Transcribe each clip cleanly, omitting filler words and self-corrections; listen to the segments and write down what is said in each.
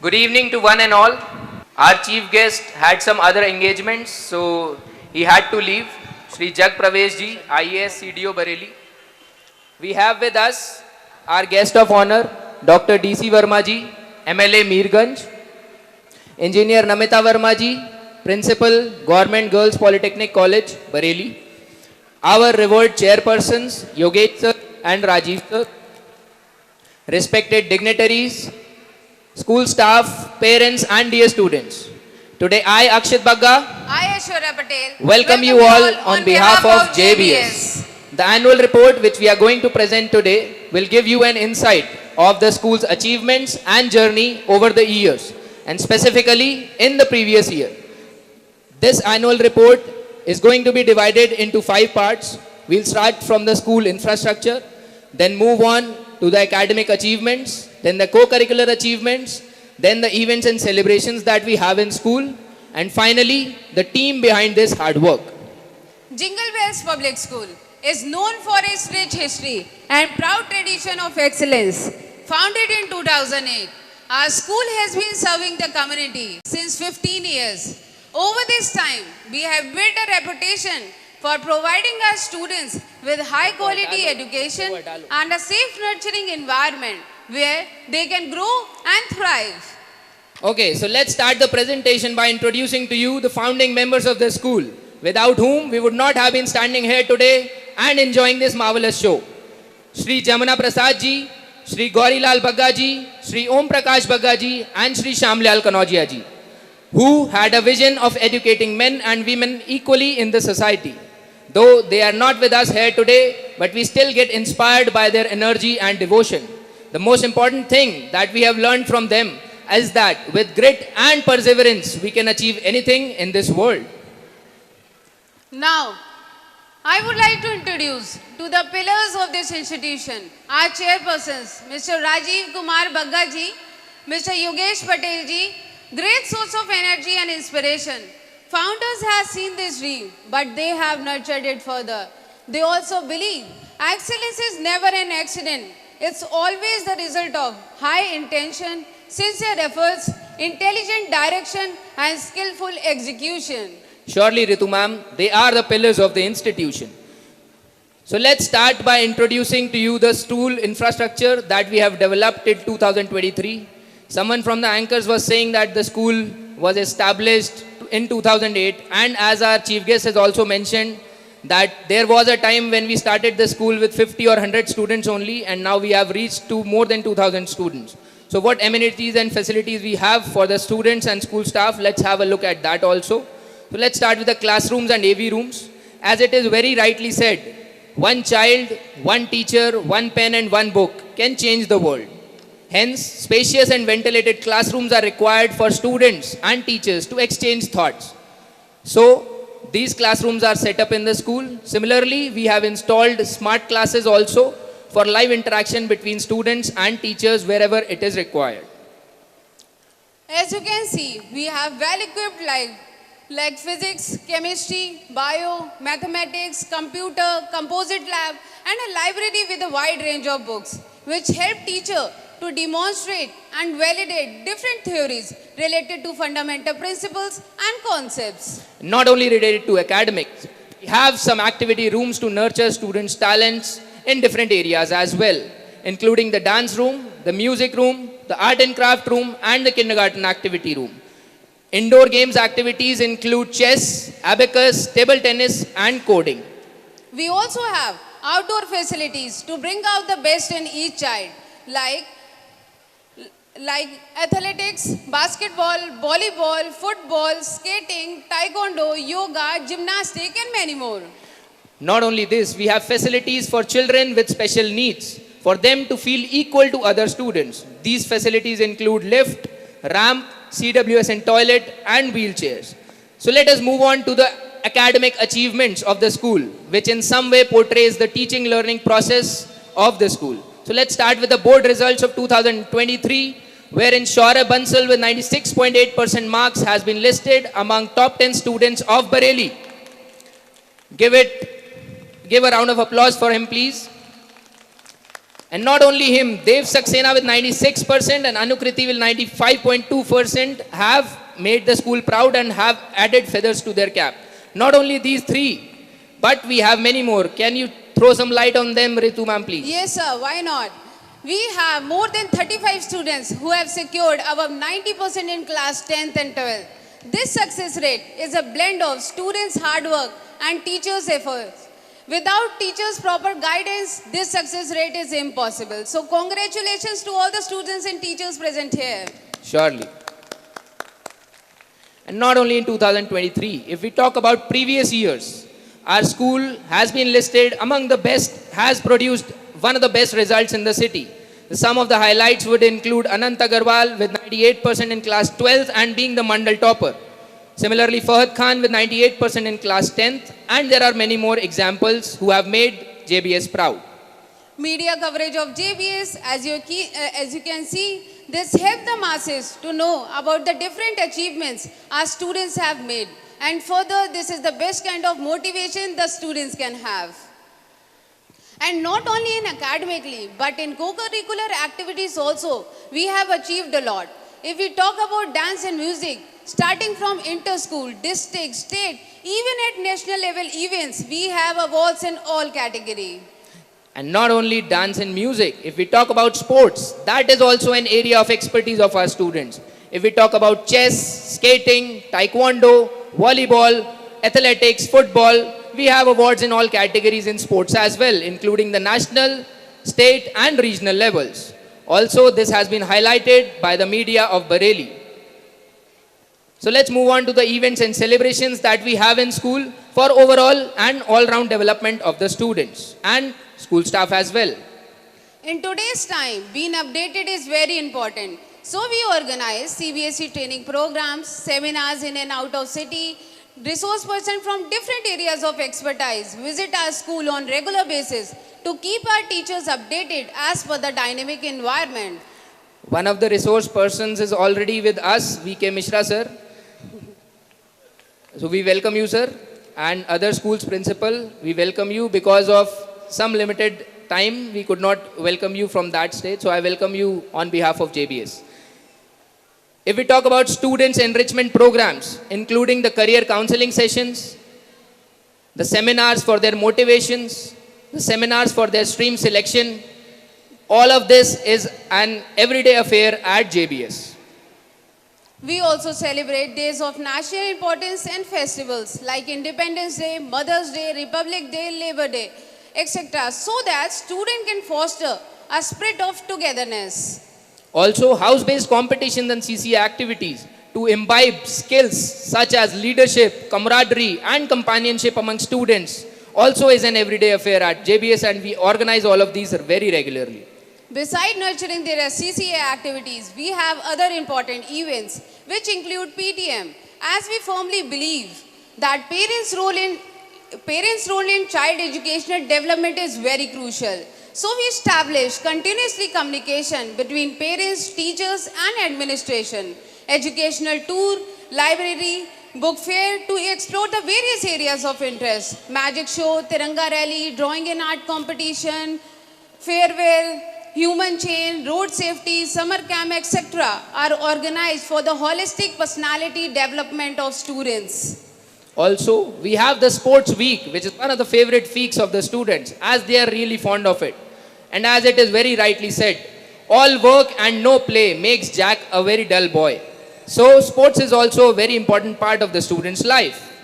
Good evening to one and all. Our chief guest had some other engagements, so he had to leave. Shri Jag Pravesh ji, IAS CDO Bareilly. We have with us our guest of honor, Dr. DC Verma ji, MLA Mirganj, Engineer Namita Verma ji, Principal, Government Girls Polytechnic College, Bareilly. Our revered chairpersons, Yogesh sir and Rajiv sir. Respected dignitaries, school staff, parents and dear students. Today I, Akshit Bagga, I, Ashwara Patel, welcome you all on behalf of JBS. The annual report which we are going to present today will give you an insight of the school's achievements and journey over the years, and specifically in the previous year. This annual report is going to be divided into 5 parts. We'll start from the school infrastructure, then move on to the academic achievements, then the co-curricular achievements, then the events and celebrations that we have in school, and finally the team behind this hard work. Jingle Bells Public School is known for its rich history and proud tradition of excellence. Founded in 2008, our school has been serving the community since 15 years. Over this time, we have built a reputation for providing our students with high quality education and a safe nurturing environment where they can grow and thrive. Okay, so let's start the presentation by introducing to you the founding members of the school, without whom we would not have been standing here today and enjoying this marvelous show. Shri Jamuna Prasad ji, Shri Gaurilal Bagga ji, Shri Om Prakash Bagga ji and Shri Shamlal Kanojia ji, who had a vision of educating men and women equally in the society. Though they are not with us here today, but we still get inspired by their energy and devotion. The most important thing that we have learned from them is that with grit and perseverance, we can achieve anything in this world. Now, I would like to introduce to the pillars of this institution, our chairpersons, Mr. Rajiv Kumar Bagga ji, Mr. Yogesh Patel ji, great source of energy and inspiration. Founders have seen this dream, but they have nurtured it further. They also believe excellence is never an accident. It's always the result of high intention, sincere efforts, intelligent direction and skillful execution. Surely, Ritu ma'am, they are the pillars of the institution. So let's start by introducing to you the school infrastructure that we have developed till 2023. Someone from the anchors was saying that the school was established in 2008, and as our chief guest has also mentioned that there was a time when we started the school with 50 or 100 students only, and now we have reached to more than 2,000 students. So what amenities and facilities we have for the students and school staff, let's have a look at that also. So let's start with the classrooms and AV rooms. As it is very rightly said, one child, one teacher, one pen and one book can change the world. Hence, spacious and ventilated classrooms are required for students and teachers to exchange thoughts. So, these classrooms are set up in the school. Similarly, we have installed smart classes also for live interaction between students and teachers wherever it is required. As you can see, we have well-equipped like physics, chemistry, bio, mathematics, computer, composite lab, and a library with a wide range of books, which help teacher to demonstrate and validate different theories related to fundamental principles and concepts. Not only related to academics, we have some activity rooms to nurture students' talents in different areas as well, including the dance room, the music room, the art and craft room, and the kindergarten activity room. Indoor games activities include chess, abacus, table tennis, and coding. We also have outdoor facilities to bring out the best in each child, like athletics, basketball, volleyball, football, skating, taekwondo, yoga, gymnastics, and many more. Not only this, we have facilities for children with special needs, for them to feel equal to other students. These facilities include lift, ramp, CWS and toilet, and wheelchairs. So let us move on to the academic achievements of the school, which in some way portrays the teaching learning process of the school. So let's start with the board results of 2023, wherein Shaurya Bansal with 96.8% marks has been listed among top 10 students of Bareilly. Give a round of applause for him, please. And not only him, Dev Saxena with 96% and Anukriti with 95.2% have made the school proud and have added feathers to their cap. Not only these three, but we have many more. Can you throw some light on them, Ritu ma'am, please? Yes, sir. Why not? We have more than 35 students who have secured above 90% in class 10th and 12th. This success rate is a blend of students' hard work and teachers' efforts. Without teachers' proper guidance, this success rate is impossible. So congratulations to all the students and teachers present here. Surely. And not only in 2023, if we talk about previous years, our school has been listed among the best, has produced one of the best results in the city. Some of the highlights would include Anant Agarwal with 98% in class 12th and being the Mandal topper. Similarly, Fahad Khan with 98% in class 10th, and there are many more examples who have made JBS proud. Media coverage of JBS, as you can see, this helped the masses to know about the different achievements our students have made. And further, this is the best kind of motivation the students can have. And not only in academically, but in co-curricular activities also, we have achieved a lot. If we talk about dance and music, starting from inter-school, district, state, even at national level events, we have awards in all categories. And not only dance and music, if we talk about sports, that is also an area of expertise of our students. If we talk about chess, skating, taekwondo, volleyball, athletics, football, we have awards in all categories in sports as well, including the national, state and regional levels. Also, this has been highlighted by the media of Bareilly. So let's move on to the events and celebrations that we have in school for overall and all-round development of the students and school staff as well. In today's time, being updated is very important. So we organize CBSE training programs, seminars in and out of city. Resource person from different areas of expertise visit our school on regular basis to keep our teachers updated as per the dynamic environment. One of the resource persons is already with us, VK Mishra sir. So we welcome you sir, and other schools principal, we welcome you. Because of some limited time, we could not welcome you from that stage, so I welcome you on behalf of JBS. If we talk about students' enrichment programs, including the career counseling sessions, the seminars for their motivations, the seminars for their stream selection, all of this is an everyday affair at JBS. We also celebrate days of national importance and festivals like Independence Day, Mother's Day, Republic Day, Labor Day, etc. so that students can foster a spirit of togetherness. Also, house-based competitions and CCA activities to imbibe skills such as leadership, camaraderie and companionship among students also is an everyday affair at JBS, and we organize all of these very regularly. Besides nurturing their CCA activities, we have other important events which include PTM, as we firmly believe that parents' role in child educational development is very crucial. So we establish continuously communication between parents, teachers and administration, educational tour, library, book fair to explore the various areas of interest, magic show, Tiranga rally, drawing and art competition, farewell, human chain, road safety, summer camp, etc. are organized for the holistic personality development of students. Also, we have the sports week, which is one of the favorite weeks of the students, as they are really fond of it. And as it is very rightly said, all work and no play makes Jack a very dull boy. So, sports is also a very important part of the student's life.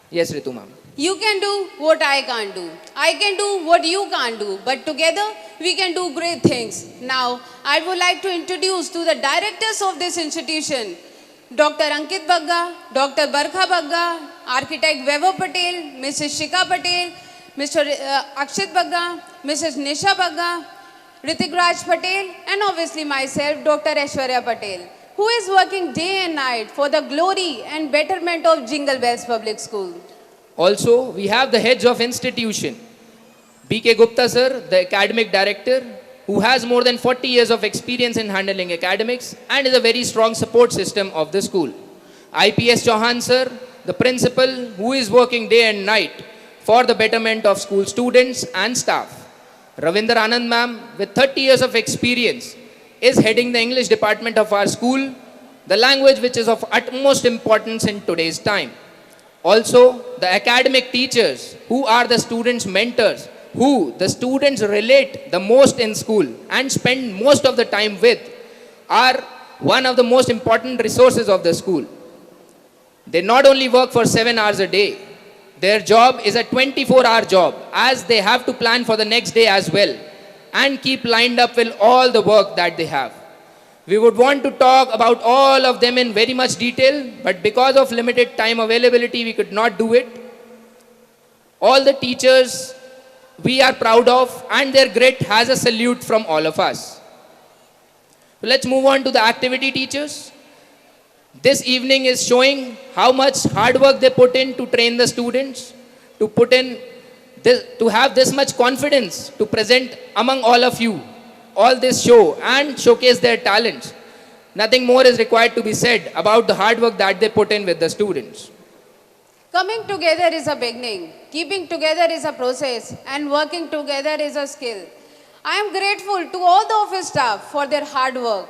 Yes, Ritu ma'am. You can do what I can't do. I can do what you can't do. But together, we can do great things. Now, I would like to introduce to the directors of this institution, Dr. Ankit Bagga, Dr. Barkha Bagga, Architect Vaibhav Patel, Mrs. Shika Patel, Mr. Akshit Bagga, Mrs. Nisha Bagga, Ritik Raj Patel, and obviously myself, Dr. Aishwarya Patel, who is working day and night for the glory and betterment of Jingle Bells Public School. Also, we have the heads of institution, BK Gupta sir, the academic director, who has more than 40 years of experience in handling academics and is a very strong support system of the school. IPS Chauhan sir, the principal, who is working day and night for the betterment of school students and staff. Ravinder Anand ma'am, with 30 years of experience, is heading the English department of our school, the language which is of utmost importance in today's time. Also, the academic teachers, who are the students' mentors, who the students relate the most in school and spend most of the time with, are one of the most important resources of the school. They not only work for 7 hours a day, their job is a 24-hour job, as they have to plan for the next day as well and keep lined up with all the work that they have. We would want to talk about all of them in very much detail, but because of limited time availability, we could not do it. All the teachers we are proud of, and their grit has a salute from all of us. So let's move on to the activity teachers. This evening is showing how much hard work they put in to train the students, to have this much confidence to present among all of you all this show and showcase their talents. Nothing more is required to be said about the hard work that they put in with the students. Coming together is a beginning, keeping together is a process, and working together is a skill. I am grateful to all the office staff for their hard work.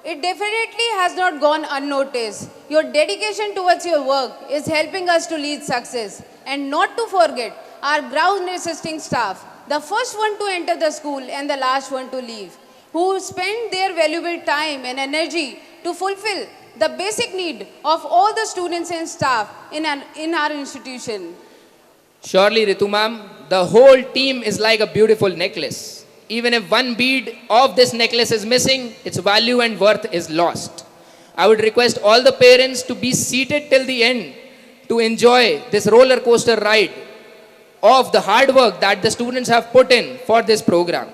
It definitely has not gone unnoticed. Your dedication towards your work is helping us to lead success. And not to forget our ground assisting staff, the first one to enter the school and the last one to leave, who spend their valuable time and energy to fulfill the basic need of all the students and staff in our institution. Surely, Ritu ma'am, the whole team is like a beautiful necklace. Even if one bead of this necklace is missing, its value and worth is lost. I would request all the parents to be seated till the end to enjoy this roller coaster ride of the hard work that the students have put in for this program.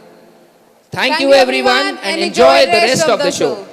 Thank you everyone and enjoy the rest of the show.